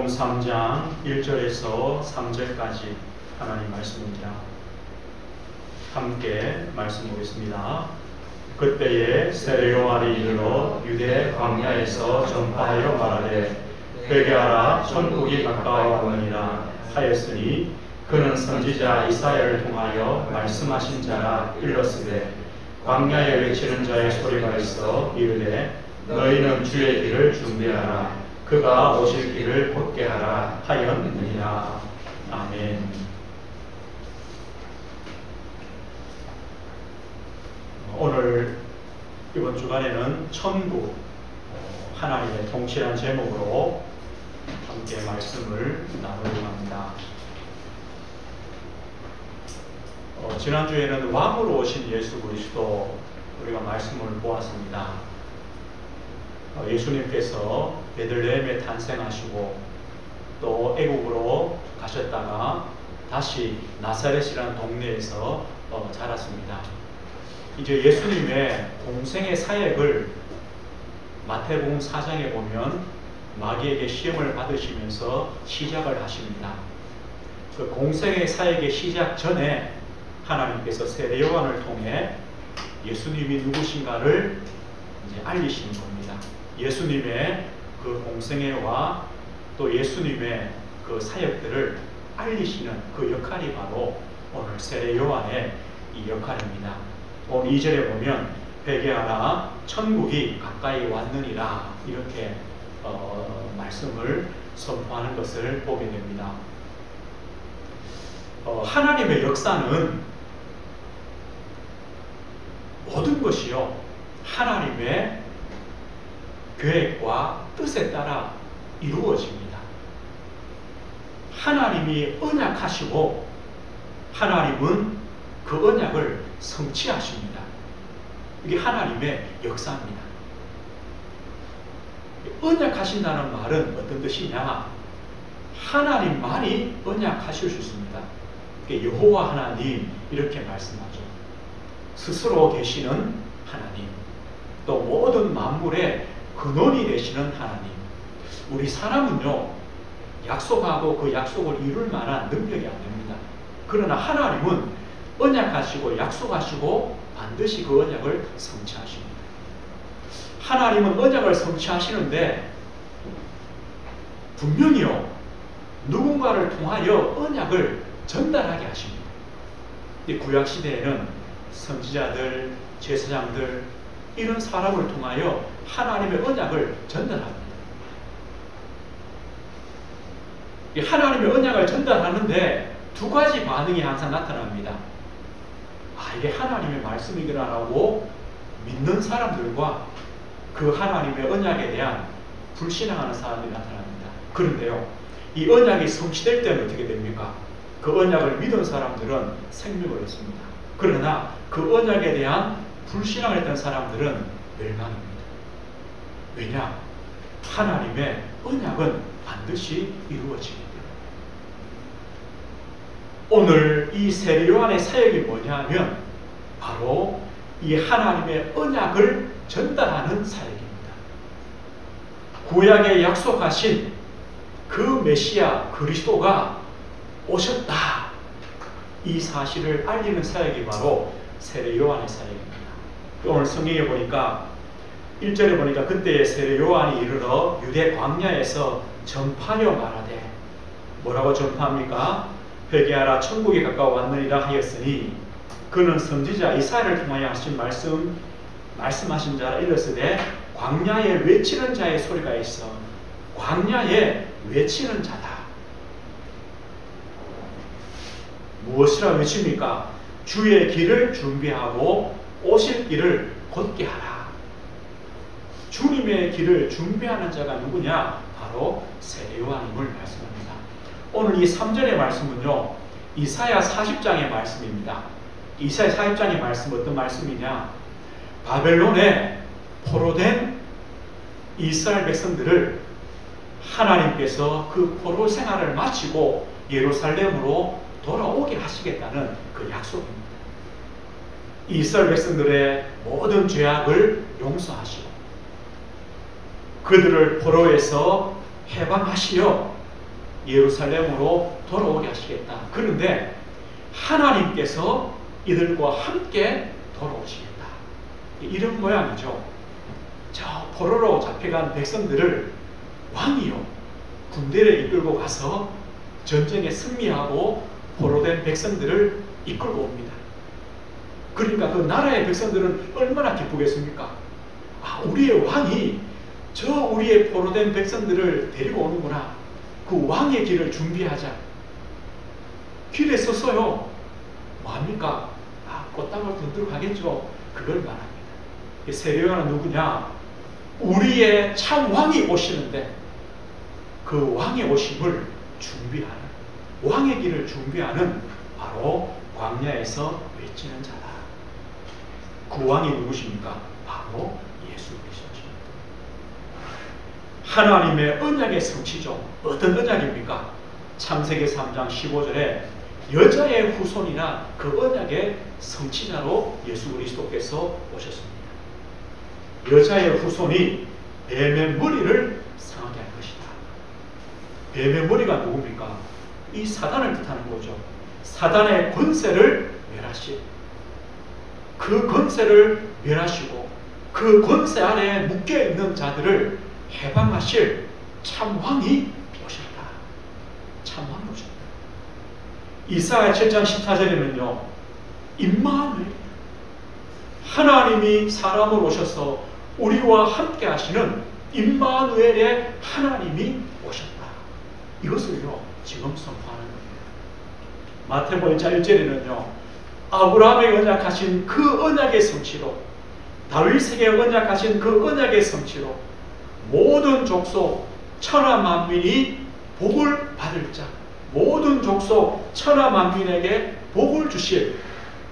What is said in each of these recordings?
마태복음 3장 1절에서 3절까지 하나님 말씀입니다. 함께 말씀 보겠습니다. 그때에 세례 요한이 이르러 유대 광야에서 전파하여 말하되 회개하라 천국이 가까워오느니라 하였으니 그는 선지자 이사야를 통하여 말씀하신 자라 일렀으되 광야에 외치는 자의 소리가 있어 이르되 너희는 주의 길을 준비하라 그가 오실 길을 곧게 하라 하였느니라. 아멘. 오늘 이번 주간에는 천국, 하나님의 통치라는 제목으로 함께 말씀을 나누려고 합니다. 지난주에는 왕으로 오신 예수 그리스도 우리가 말씀을 보았습니다. 예수님께서 베들레헴에 탄생하시고 또 애국으로 가셨다가 다시 나사렛이라는 동네에서 자랐습니다. 이제 예수님의 공생의 사역을 마태복음 4장에 보면 마귀에게 시험을 받으시면서 시작을 하십니다. 그 공생의 사역의 시작 전에 하나님께서 세례 요한을 통해 예수님이 누구신가를 이제 알리시는 겁니다. 예수님의 그 공생애와 또 예수님의 그 사역들을 알리시는 그 역할이 바로 오늘 세례 요한의 이 역할입니다. 오늘 2절에 보면 회개하라 천국이 가까이 왔느니라 이렇게 말씀을 선포하는 것을 보게 됩니다. 하나님의 역사는 모든 것이요 하나님의 계획과 뜻에 따라 이루어집니다. 하나님이 언약하시고 하나님은 그 언약을 성취하십니다. 이게 하나님의 역사입니다. 언약하신다는 말은 어떤 뜻이냐? 하나님만이 언약하실 수 있습니다. 여호와 하나님 이렇게 말씀하죠. 스스로 계시는 하나님, 또 모든 만물의 근원이 되시는 하나님. 우리 사람은요 약속하고 그 약속을 이룰 만한 능력이 안 됩니다. 그러나 하나님은 언약하시고 약속하시고 반드시 그 언약을 성취하십니다. 하나님은 언약을 성취하시는데 분명히요 누군가를 통하여 언약을 전달하게 하십니다. 구약시대에는 선지자들, 제사장들 이런 사람을 통하여 하나님의 언약을 전달합니다. 하나님의 언약을 전달하는데 두 가지 반응이 항상 나타납니다. 이게 하나님의 말씀이구나라고 믿는 사람들과 그 하나님의 언약에 대한 불신앙하는 사람들이 나타납니다. 그런데요, 이 언약이 성취될 때는 어떻게 됩니까? 그 언약을 믿은 사람들은 생명을 얻습니다. 그러나 그 언약에 대한 불신앙을 했던 사람들은 멸망입니다. 왜냐? 하나님의 언약은 반드시 이루어지기 때문에. 오늘 이 세례 요한의 사역이 뭐냐면 바로 이 하나님의 언약을 전달하는 사역입니다. 구약에 약속하신 그 메시아 그리스도가 오셨다. 이 사실을 알리는 사역이 바로 세례 요한의 사역입니다. 오늘 성경에 보니까 1절에 보니까 그때에 세례 요한이 이르러 유대 광야에서 전파하여 말하되 뭐라고 전파합니까? 회개하라 천국이 가까워 왔느니라 하였으니 그는 선지자 이사야를 통하여 하신 말씀하신 자라 일렀으되 광야에 외치는 자의 소리가 있어. 광야에 외치는 자다. 무엇이라 외칩니까? 주의 길을 준비하고 오실 길을 곧게 하라. 주님의 길을 준비하는 자가 누구냐? 바로 세례 요한임을 말씀합니다. 오늘 이 3절의 말씀은요 이사야 40장의 말씀입니다. 이사야 40장의 말씀 어떤 말씀이냐? 바벨론에 포로된 이스라엘 백성들을 하나님께서 그 포로 생활을 마치고 예루살렘으로 돌아오게 하시겠다는 그 약속입니다. 이스라엘 백성들의 모든 죄악을 용서하시고 그들을 포로에서 해방하시어 예루살렘으로 돌아오게 하시겠다. 그런데 하나님께서 이들과 함께 돌아오시겠다. 이런 모양이죠. 저 포로로 잡혀간 백성들을 왕이요 군대를 이끌고 가서 전쟁에 승리하고 포로된 백성들을 이끌고 옵니다. 그러니까 그 나라의 백성들은 얼마나 기쁘겠습니까? 아, 우리의 왕이 저 우리의 포로된 백성들을 데리고 오는구나. 그 왕의 길을 준비하자. 길에 섰어요. 뭐합니까? 아, 꽃다발 분들 가겠죠. 그걸 말합니다. 세례요한은 누구냐? 우리의 참 왕이 오시는데 그 왕의 오심을 준비하는, 왕의 길을 준비하는 바로 광야에서 외치는 자다. 그 왕이 누구십니까? 바로 예수 그리스도십니다. 하나님의 언약의 성취죠. 어떤 언약입니까? 창세기 3장 15절에 여자의 후손이나 그 언약의 성취자로 예수 그리스도께서 오셨습니다. 여자의 후손이 뱀의 머리를 상하게 할 것이다. 뱀의 머리가 누굽니까? 이 사단을 뜻하는 거죠. 사단의 권세를 멸하시, 그 권세를 멸하시고 그 권세 아래에 묶여있는 자들을 해방하실 참왕이 오셨다. 참왕이 오셨다. 이사야 7장 14절에는요 임마누엘, 하나님이 사람으로 오셔서 우리와 함께 하시는 임마누엘의 하나님이 오셨다. 이것을요 지금 선포하는 겁니다. 마태복음 1장 1절에는요 아브라함에게 언약하신 그 언약의 성취로, 다윗에게 언약하신 그 언약의 성취로 모든 족속 천하 만민이 복을 받을 자, 모든 족속 천하 만민에게 복을 주실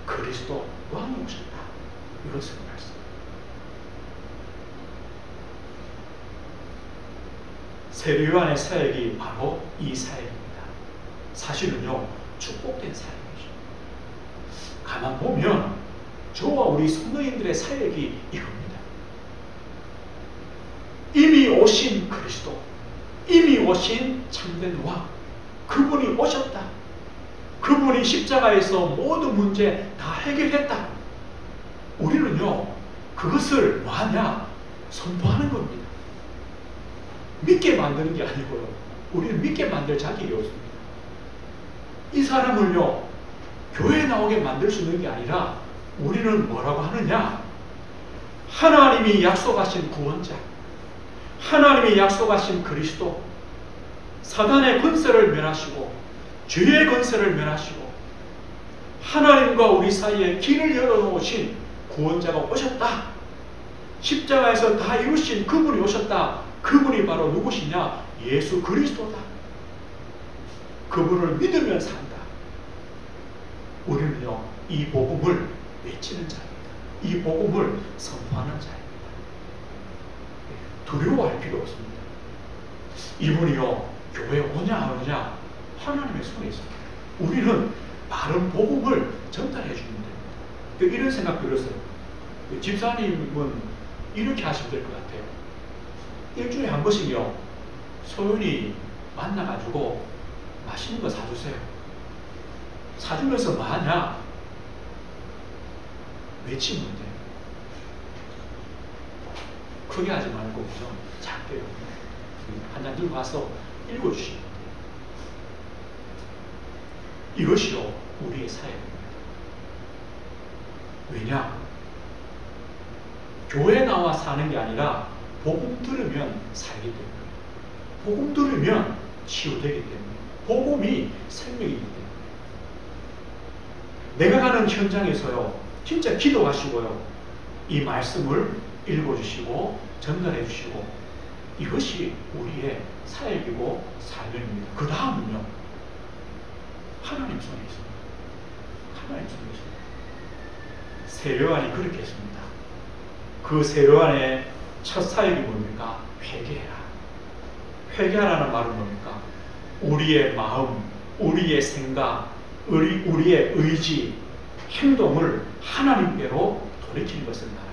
그리스도 왕이 오셨다. 이것을 말씀. 세례요한의 사역이 바로 이 사역입니다. 사실은요 축복된 사역이죠. 가만 보면 저와 우리 성도인들의 사역이 이겁니다. 이미 오신 그리스도, 이미 오신 참된 왕, 그분이 오셨다. 그분이 십자가에서 모든 문제 다 해결했다. 우리는요 그것을 뭐하냐? 선포하는 겁니다. 믿게 만드는 게 아니고요. 우리는 믿게 만들 자격이 없습니다. 이 사람을요 교회에 나오게 만들 수 있는 게 아니라 우리는 뭐라고 하느냐? 하나님이 약속하신 구원자, 하나님이 약속하신 그리스도, 사단의 권세를 멸하시고 죄의 권세를 멸하시고 하나님과 우리 사이에 길을 열어놓으신 구원자가 오셨다. 십자가에서 다 이루신 그분이 오셨다. 그분이 바로 누구시냐? 예수 그리스도다. 그분을 믿으면 산다. 우리는요 이 복음을 외치는 자입니다. 이 복음을 선포하는 자입니다. 두려워할 필요 없습니다. 이분이요 교회에 오냐 안 오냐 하나님의 손에 있습니다. 우리는 바른 복음을 전달해 주면 됩니다. 이런 생각 들었어요. 집사님은 이렇게 하시면 될 것 같아요. 일주일에 한 번씩요 소연이 만나가지고 맛있는 거 사주세요. 사주면서 뭐 하냐? 외치면 돼요. 크게 하지 말고 좀 작게요. 한 장 들고 가서 읽어주시면 돼요. 이것이요 우리의 사역입니다. 왜냐? 교회 나와 사는 게 아니라 복음 들으면 살게 됩니다. 복음 들으면 치유되기 때문에, 복음이 생명이기 때문에. 내가 가는 현장에서요 진짜 기도하시고요 이 말씀을 읽어주시고 전달해 주시고, 이것이 우리의 사역이고 사명입니다. 그 다음은요 하나님 손에 있습니다. 하나님 손에 있습니다. 세례요한이 그렇게 했습니다. 그 세례요한의 첫 사역이 뭡니까? 회개해라. 회개하라는 말은 뭡니까? 우리의 마음, 우리의 생각, 우리의 의지, 행동을 하나님께로 돌이키는 것을 말합니다.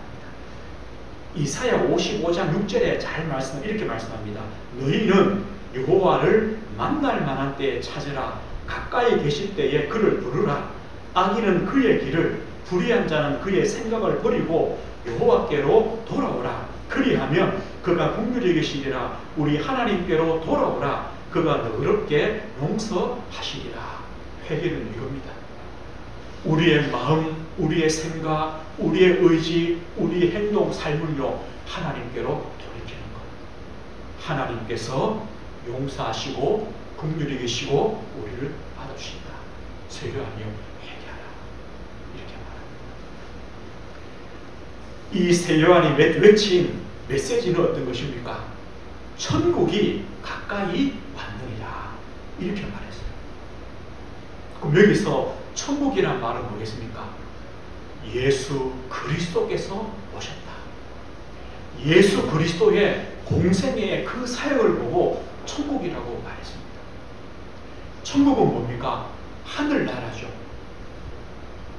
이사야 55장 6절에 잘 이렇게 말씀합니다. 너희는 여호와를 만날 만한 때에 찾으라. 가까이 계실 때에 그를 부르라. 악인은 그의 길을, 불의한 자는 그의 생각을 버리고 여호와께로 돌아오라. 그리하면 그가 긍휼히 계시리라. 우리 하나님께로 돌아오라. 그가 너그럽게 용서하시리라. 회개는 이겁니다. 우리의 마음, 우리의 생각, 우리의 의지, 우리의 행동, 삶을요 하나님께로 돌이키는 것. 하나님께서 용서하시고 긍휼히 계시고 우리를 받아주신다. 세요하며 회개하라. 이렇게 말합니다. 이 세요한이 외친 메시지는 어떤 것입니까? 천국이 가까이 왔느니라. 이렇게 말했어요. 그럼 여기서 천국이란 말은 뭐겠습니까? 예수 그리스도께서 오셨다. 예수 그리스도의 공생애의 그 사역을 보고 천국이라고 말했습니다. 천국은 뭡니까? 하늘나라죠.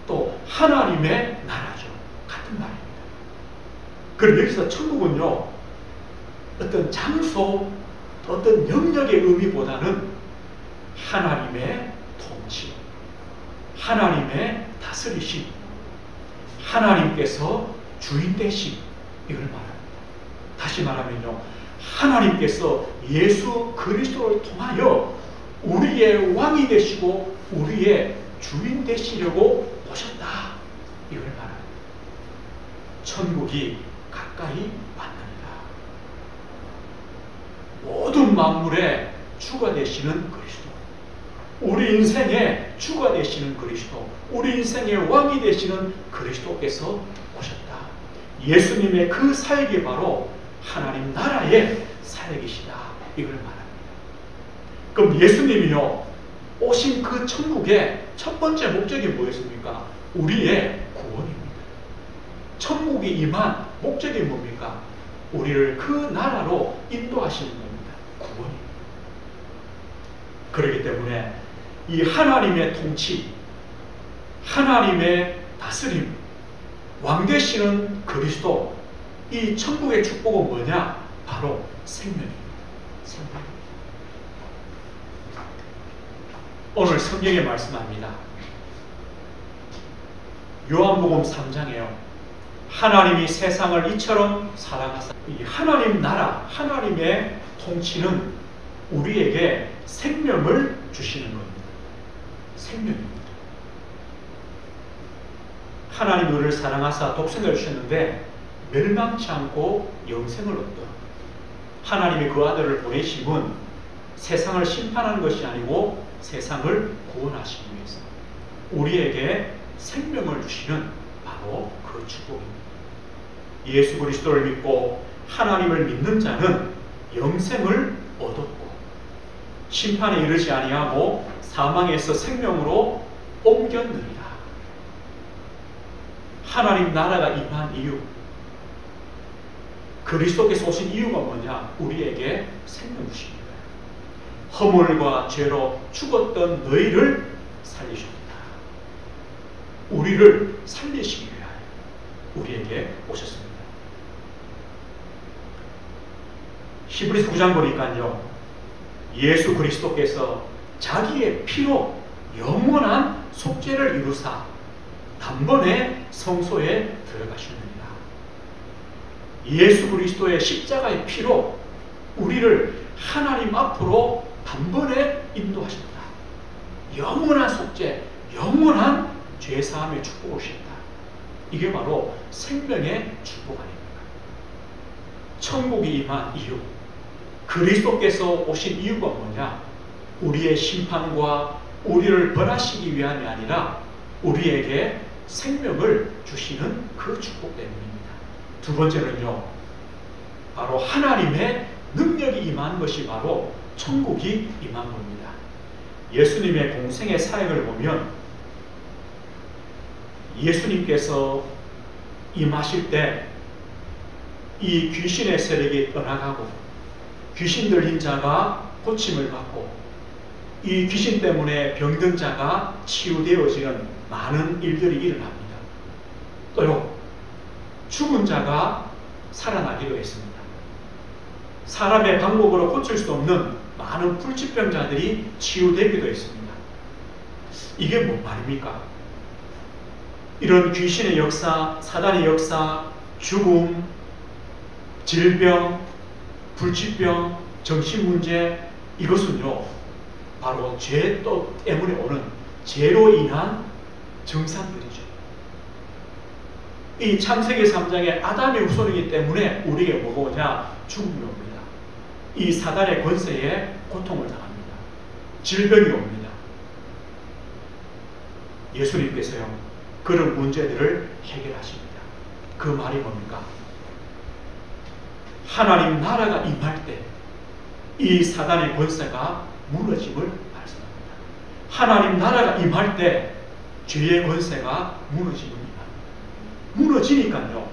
또 하나님의 나라죠. 같은 말입니다. 그럼 여기서 천국은요, 어떤 장소, 어떤 영역의 의미보다는 하나님의 통치, 하나님의 다스리심, 하나님께서 주인 되심, 이걸 말합니다. 다시 말하면요, 하나님께서 예수 그리스도를 통하여 우리의 왕이 되시고 우리의 주인 되시려고 오셨다. 이걸 말합니다. 천국이 가까이 왔느니라. 모든 만물의 주가 되시는 그리스도, 우리 인생의 주가 되시는 그리스도, 우리 인생의 왕이 되시는 그리스도께서 오셨다. 예수님의 그 사역이 바로 하나님 나라의 사역이시다. 이걸 말합니다. 그럼 예수님이요 오신 그 천국의 첫 번째 목적이 뭐였습니까? 우리의 구원입니다. 천국이 임한 목적이 뭡니까? 우리를 그 나라로 인도하시는 겁니다. 구원입니다. 그렇기 때문에 이 하나님의 통치, 하나님의 다스림, 왕 되시는 그리스도, 이 천국의 축복은 뭐냐? 바로 생명입니다. 생명입니다. 오늘 성경에 말씀합니다. 요한복음 3장에요. 하나님이 세상을 이처럼 사랑하사. 이 하나님 나라, 하나님의 통치는 우리에게 생명을 주시는 겁니다. 생명입니다. 하나님 우리를 사랑하사 독생을 주셨는데 멸망치 않고 영생을 얻도록. 하나님이 그 아들을 보내심은 세상을 심판하는 것이 아니고 세상을 구원하시기 위해서 우리에게 생명을 주시는 바로 그 축복입니다. 예수 그리스도를 믿고 하나님을 믿는 자는 영생을 얻었고 심판에 이르지 아니하고 사망에서 생명으로 옮겼느니라. 하나님 나라가 임한 이유, 그리스도께서 오신 이유가 뭐냐? 우리에게 생명 주십니다. 허물과 죄로 죽었던 너희를 살리셨다. 우리를 살리시기 위하여 우리에게 오셨습니다. 히브리서 9장 보니까요, 예수 그리스도께서 자기의 피로 영원한 속죄를 이루사 단번에 성소에 들어가셨느니라. 예수 그리스도의 십자가의 피로 우리를 하나님 앞으로 단번에 인도하셨다. 영원한 속죄, 영원한 죄사함의 축복을 주셨다. 이게 바로 생명의 축복 아닙니까? 천국이 임한 이유, 그리스도께서 오신 이유가 뭐냐? 우리의 심판과 우리를 벌하시기 위함이 아니라 우리에게 생명을 주시는 그 축복 때문입니다. 두 번째는요, 바로 하나님의 능력이 임한 것이 바로 천국이 임한 겁니다. 예수님의 공생의 사역을 보면 예수님께서 임하실 때 이 귀신의 세력이 떠나가고 귀신 들린 자가 고침을 받고 이 귀신 때문에 병든 자가 치유되어지는 많은 일들이 일어납니다. 또요, 죽은 자가 살아나기도 했습니다. 사람의 방법으로 고칠 수 없는 많은 불치병자들이 치유되기도 했습니다. 이게 뭔 말입니까? 이런 귀신의 역사, 사단의 역사, 죽음, 질병, 불치병, 정신문제, 이것은요 바로 죄 때문에 오는 죄로 인한 증상들이죠. 이 창세기 3장의 아담의 후손이기 때문에 우리에게 뭐가 오냐? 죽음이 옵니다. 이 사단의 권세에 고통을 당합니다. 질병이 옵니다. 예수님께서요 그런 문제들을 해결하십니다. 그 말이 뭡니까? 하나님 나라가 임할 때 이 사단의 권세가 무너짐을 말씀합니다. 하나님 나라가 임할 때 죄의 권세가 무너짐을 임합니다. 무너지니까요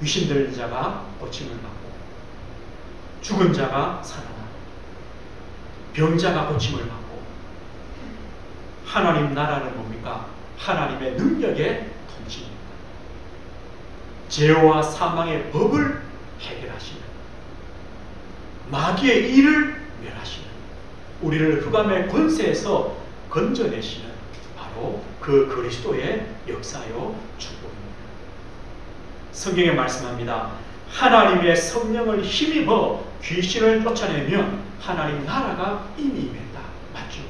귀신 들린 자가 고침을 받고 죽은 자가 살아나고 병자가 고침을 받고 하나님 나라는 뭡니까? 하나님의 능력의 통치입니다. 죄와 사망의 법을 해결하시는 마귀의 일을 멸하시는 우리를 흑암의 권세에서 건져내시는 바로 그 그리스도의 역사요 축복입니다. 성경에 말씀합니다. 하나님의 성령을 힘입어 귀신을 쫓아내면 하나님 나라가 이미 임했다. 맞죠?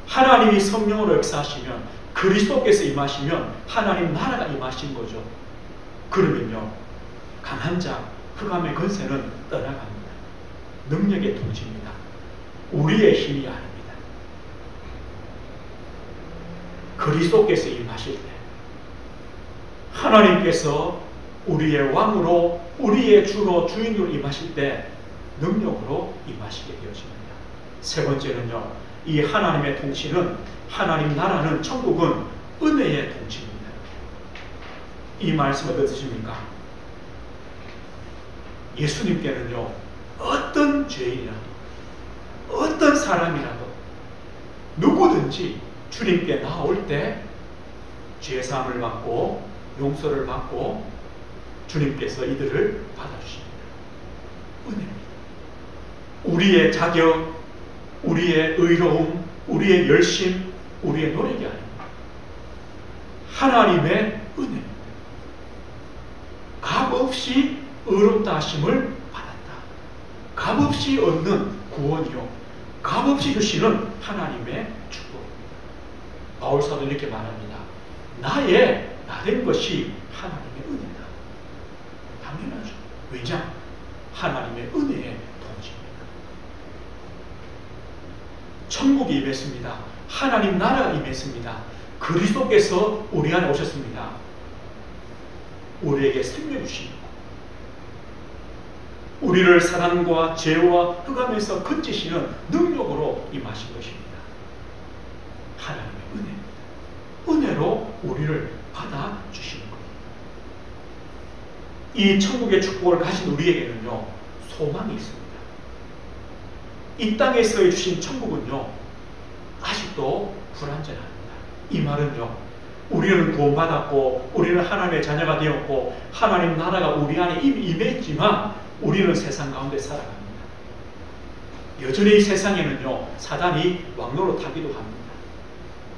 하나님이 성령으로 역사하시면 그리스도께서 임하시면 하나님 나라가 임하신 거죠. 그러면요 강한 자 흑암의 권세는 떠나갑니다. 능력의 통치입니다. 우리의 힘이 아닙니다. 그리스도께서 임하실 때 하나님께서 우리의 왕으로 우리의 주로 주인으로 임하실 때 능력으로 임하시게 되어집니다. 세 번째는요 이 하나님의 통치는 하나님 나라는 천국은 은혜의 통치입니다. 이 말씀 어떠십니까? 예수님께는요 어떤 죄인이라도 어떤 사람이라도 누구든지 주님께 나올 때 죄사함을 받고 용서를 받고 주님께서 이들을 받아주십니다. 은혜입니다. 우리의 자격, 우리의 의로움, 우리의 열심, 우리의 노력이 아닙니다. 하나님의 은혜입니다. 값없이 의롭다 하심을 받았다. 값없이 얻는 구원이요 값없이 주시는 하나님의 축복입니다. 바울 사도 이렇게 말합니다. 나된 것이 하나님의 은혜다. 당연하죠. 왜냐? 하나님의 은혜의 통치입니다. 천국이 임했습니다. 하나님 나라가 임했습니다. 그리스도께서 우리 안에 오셨습니다. 우리에게 생명 주시고 우리를 사단과 죄와 흑암에서 건지시는 능력으로 임하신 것입니다. 하나님의 은혜입니다. 은혜로 우리를 받아주시는 겁니다. 이 천국의 축복을 가진 우리에게는요 소망이 있습니다. 이 땅에서의 주신 천국은요 아직도 불완전합니다. 이 말은요 우리는 구원받았고 우리는 하나님의 자녀가 되었고 하나님 나라가 우리 안에 이미 임했지만 우리는 세상 가운데 살아갑니다. 여전히 이 세상에는요 사단이 왕노릇하기도 합니다.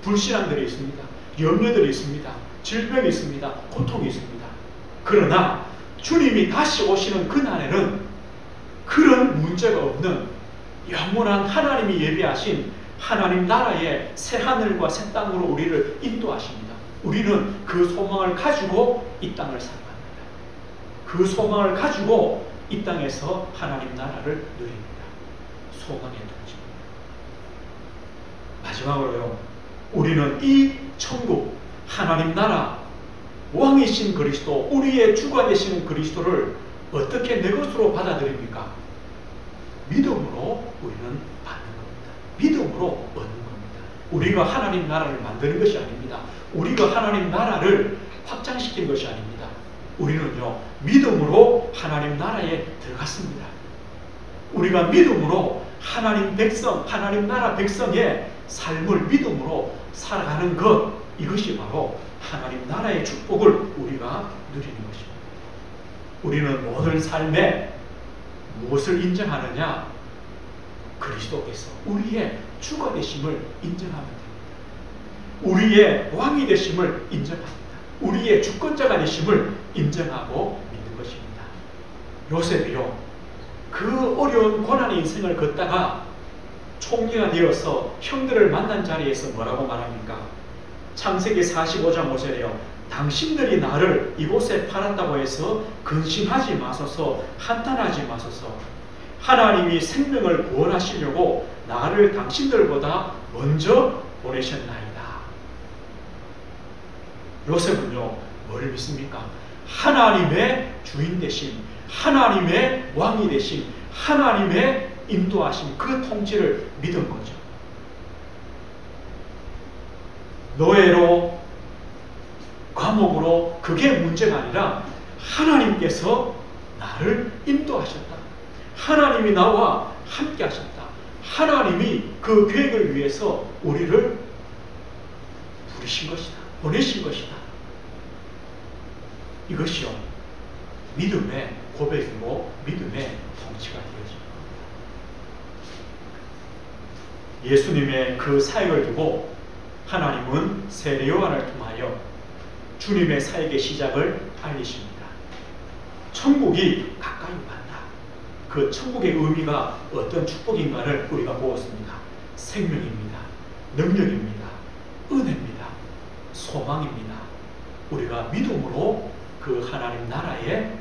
불신앙들이 있습니다. 염려들이 있습니다. 질병이 있습니다. 고통이 있습니다. 그러나 주님이 다시 오시는 그날에는 그런 문제가 없는 영원한 하나님이 예비하신 하나님 나라의 새 하늘과 새 땅으로 우리를 인도하십니다. 우리는 그 소망을 가지고 이 땅을 살아갑니다. 그 소망을 가지고 이 땅에서 하나님 나라를 누립니다. 소망의 통치입니다. 마지막으로요 우리는 이 천국 하나님 나라 왕이신 그리스도 우리의 주가 되시는 그리스도를 어떻게 내 것으로 받아들입니까? 믿음으로 우리는 받는 겁니다. 믿음으로 얻는 겁니다. 우리가 하나님 나라를 만드는 것이 아닙니다. 우리가 하나님 나라를 확장시킨 것이 아닙니다. 우리는요 믿음으로 하나님 나라에 들어갔습니다. 우리가 믿음으로 하나님 백성, 하나님 나라 백성의 삶을 믿음으로 살아가는 것, 이것이 바로 하나님 나라의 축복을 우리가 누리는 것입니다. 우리는 모든 삶에 무엇을 인정하느냐? 그리스도께서 우리의 주가 되심을 인정하면 됩니다. 우리의 왕이 되심을 인정합니다. 우리의 주권자가 되심을 인정하고 믿는 것입니다. 요셉이요, 그 어려운 고난의 인생을 걷다가 총리가 되어서 형들을 만난 자리에서 뭐라고 말합니까? 창세기 45장 5절에요. 당신들이 나를 이곳에 팔았다고 해서 근심하지 마소서, 한탄하지 마소서. 하나님이 생명을 구원하시려고 나를 당신들보다 먼저 보내셨나이다. 요셉은요, 뭘 믿습니까? 하나님의 주인 되심, 하나님의 왕이 되심, 하나님의 인도하심, 그 통치를 믿은 거죠. 노예로, 감옥으로, 그게 문제가 아니라 하나님께서 나를 인도하셨다. 하나님이 나와 함께 하셨다. 하나님이 그 계획을 위해서 우리를 부르신 것이다. 보내신 것이다. 이것이요, 믿음의 고백이고 믿음의 통치가 되어집니다. 예수님의 그 사역을 두고 하나님은 세례 요한을 통하여 주님의 사역의 시작을 알리십니다. 천국이 가까이 왔다. 그 천국의 의미가 어떤 축복인가를 우리가 보았습니다. 생명입니다. 능력입니다. 은혜입니다. 소망입니다. 우리가 믿음으로 그 하나님 나라에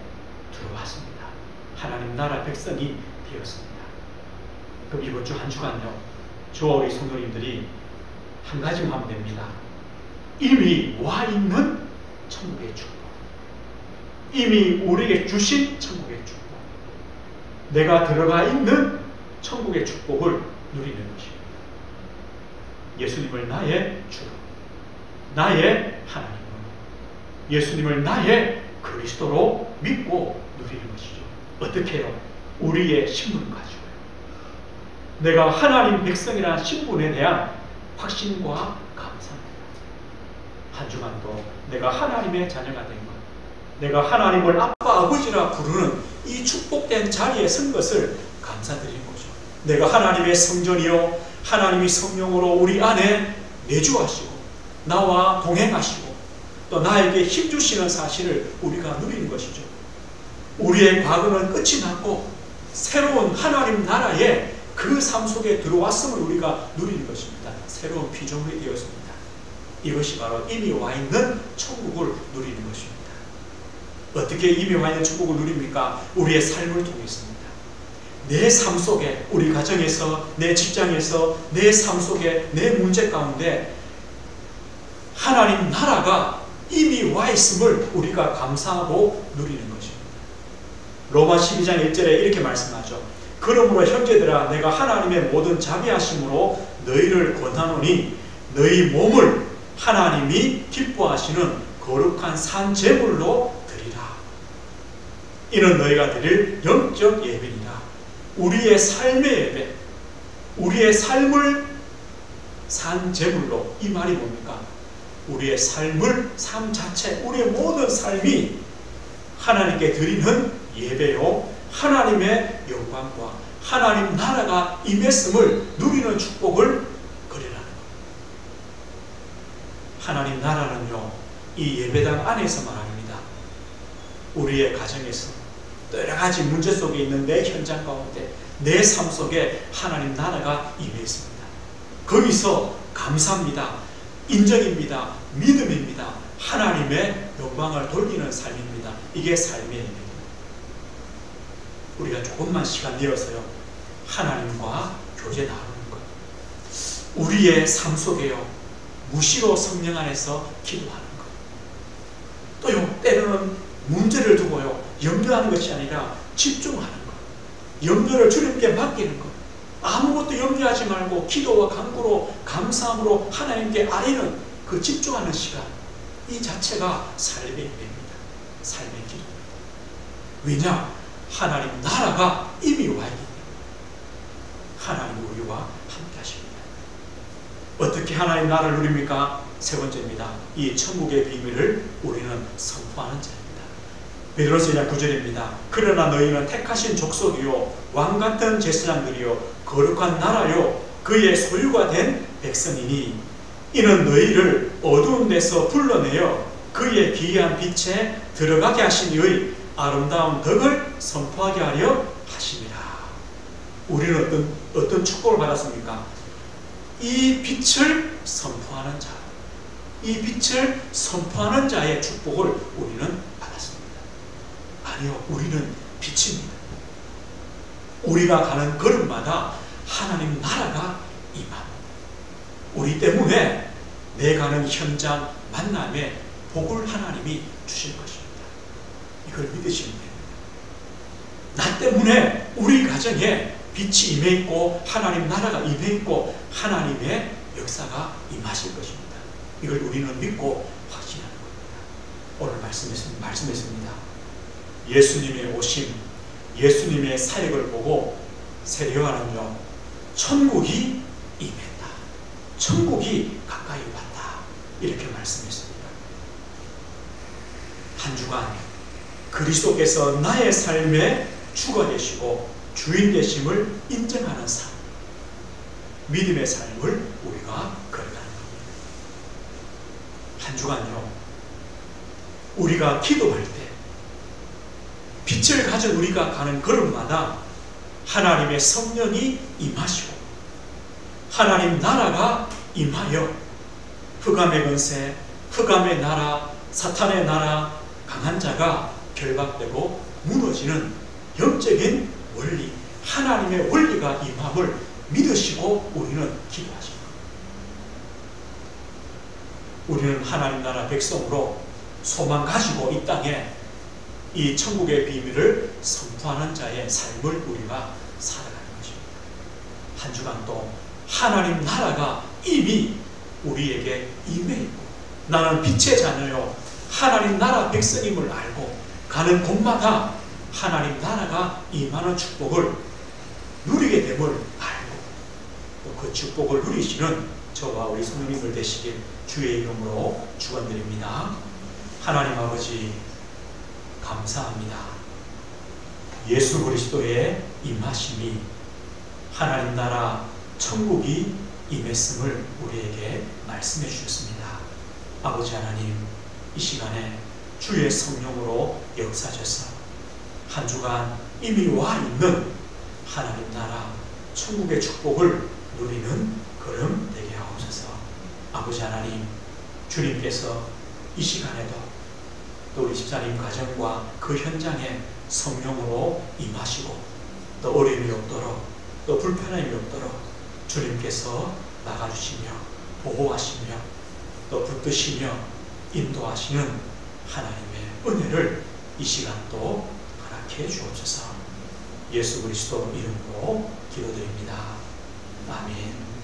들어왔습니다. 하나님 나라 백성이 되었습니다. 그럼 이번 주 한 주간요, 저와 우리 성도님들이 한 가지만 하면 됩니다. 이미 와 있는 천국의 축복, 이미 우리에게 주신 천국의 축복, 내가 들어가 있는 천국의 축복을 누리는 것입니다. 예수님을 나의 주로, 나의 하나님으로, 예수님을 나의 그리스도로 믿고 누리는 것이죠. 어떻게 해요? 우리의 신분을 가지고요. 내가 하나님 백성이라는 신분에 대한 확신과 감사합니다. 한 주간도 내가 하나님의 자녀가 된 것, 내가 하나님을 아빠 아버지라 부르는 이 축복된 자리에 선 것을 감사드리는 거죠. 내가 하나님의 성전이요, 하나님이 성령으로 우리 안에 내주하시고 나와 동행하시고 또 나에게 힘주시는 사실을 우리가 누리는 것이죠. 우리의 과거는 끝이 났고 새로운 하나님 나라의 그 삶 속에 들어왔음을 우리가 누리는 것입니다. 새로운 피조물이 되었습니다. 이것이 바로 이미 와 있는 천국을 누리는 것입니다. 어떻게 이미 와 있는 천국을 누립니까? 우리의 삶을 통해서입니다. 내 삶 속에, 우리 가정에서, 내 직장에서, 내 삶 속에, 내 문제 가운데 하나님 나라가 이미 와 있음을 우리가 감사하고 누리는 것입니다. 로마 12장 1절에 이렇게 말씀하죠. 그러므로 형제들아, 내가 하나님의 모든 자비하심으로 너희를 권하노니 너희 몸을 하나님이 기뻐하시는 거룩한 산 제물로 드리라. 이는 너희가 드릴 영적 예배니라. 우리의 삶의 예배, 우리의 삶을 산 제물로, 이 말이 뭡니까? 우리의 삶을, 삶 자체, 우리의 모든 삶이 하나님께 드리는 예배요, 하나님의 영광과 하나님 나라가 임했음을 누리는 축복을 그리라는 것. 하나님 나라는요, 이 예배당 안에서만 아닙니다. 우리의 가정에서 또 여러 가지 문제 속에 있는 내 현장 가운데, 내 삶 속에 하나님 나라가 임해 있습니다. 거기서 감사합니다, 인정입니다, 믿음입니다, 하나님의 영광을 돌리는 삶입니다. 이게 삶의 예배입니다. 우리가 조금만 시간 내어서요, 하나님과 교제 나누는 것, 우리의 삶 속에요, 무시로 성령 안에서 기도하는 것, 또요, 때로는 문제를 두고요, 염려하는 것이 아니라 집중하는 것, 염려를 주님께 맡기는 것, 아무것도 염려하지 말고 기도와 간구로, 감사함으로 하나님께 아뢰는 그 집중하는 시간, 이 자체가 삶의 예배입니다. 삶의 기도입니다. 왜냐? 하나님 나라가 이미 와 있기 때문에 하나님 우리와 함께 하십니다. 어떻게 하나님 나라를 누립니까? 세 번째입니다. 이 천국의 비밀을 우리는 선포하는 자입니다. 베드로서 2장 9절입니다. 그러나 너희는 택하신 족속이요 왕같은 제사장들이요 거룩한 나라요 그의 소유가 된 백성이니 이는 너희를 어두운 데서 불러내어 그의 기이한 빛에 들어가게 하신 이의 아름다운 덕을 선포하게 하려 하심이라. 우리는 어떤 축복을 받았습니까? 이 빛을 선포하는 자, 이 빛을 선포하는 자의 축복을 우리는 받았습니다. 아니요, 우리는 빛입니다. 우리가 가는 걸음마다 하나님 나라가 임합니다. 우리 때문에 내 가는 현장 만남에 복을 하나님이 주실 것입니다. 이걸 믿으시면 됩니다. 나 때문에 우리 가정에 빛이 임해 있고 하나님 나라가 임해 있고 하나님의 역사가 임하실 것입니다. 이걸 우리는 믿고 확신하는 겁니다. 오늘 말씀했습니다. 예수님의 오심, 예수님의 사역을 보고 세례요한은요, 천국이 임했다, 천국이 가까이 왔다, 이렇게 말씀했습니다. 한 주간 그리스도께서 나의 삶의 주가 되시고 주인 되심을 인정하는 삶, 믿음의 삶을 우리가 걸어가는 겁니다. 한 주간요, 우리가 기도할 때 빛을 가진 우리가 가는 걸음마다 하나님의 성령이 임하시고 하나님 나라가 임하여 흑암의 권세, 흑암의 나라, 사탄의 나라, 강한 자가 결박되고 무너지는 영적인 원리, 하나님의 원리가 임함을 믿으시고 우리는 기도하십니다. 우리는 하나님 나라 백성으로 소망 가지고 이 땅에 이 천국의 비밀을 선포하는 자의 삶을 우리가 살아가는 것입니다. 한 주간도 하나님 나라가 이미 우리에게 임해 있고 나는 빛의 자녀요 하나님 나라 백성임을 알고 가는 곳마다 하나님 나라가 임하는 축복을 누리게 됨을 알고 또 그 축복을 누리시는 저와 우리 성도님들 되시길 주의 이름으로 축원드립니다. 하나님 아버지 감사합니다. 예수 그리스도의 임하심이 하나님 나라 천국이 임했음을 우리에게 말씀해 주셨습니다. 아버지 하나님, 이 시간에 주의 성령으로 역사하셔서 한 주간 이미 와 있는 하나님 나라 천국의 축복을 누리는 걸음 되게 하옵소서. 아버지 하나님, 주님께서 이 시간에도 또 우리 집사님 가정과 그 현장에 성령으로 임하시고 또 어려움이 없도록 또 불편함이 없도록 주님께서 나가주시며 보호하시며 또 붙드시며 인도하시는 하나님의 은혜를 이 시간도 허락해 주옵소서. 예수 그리스도 이름으로 기도드립니다. 아멘.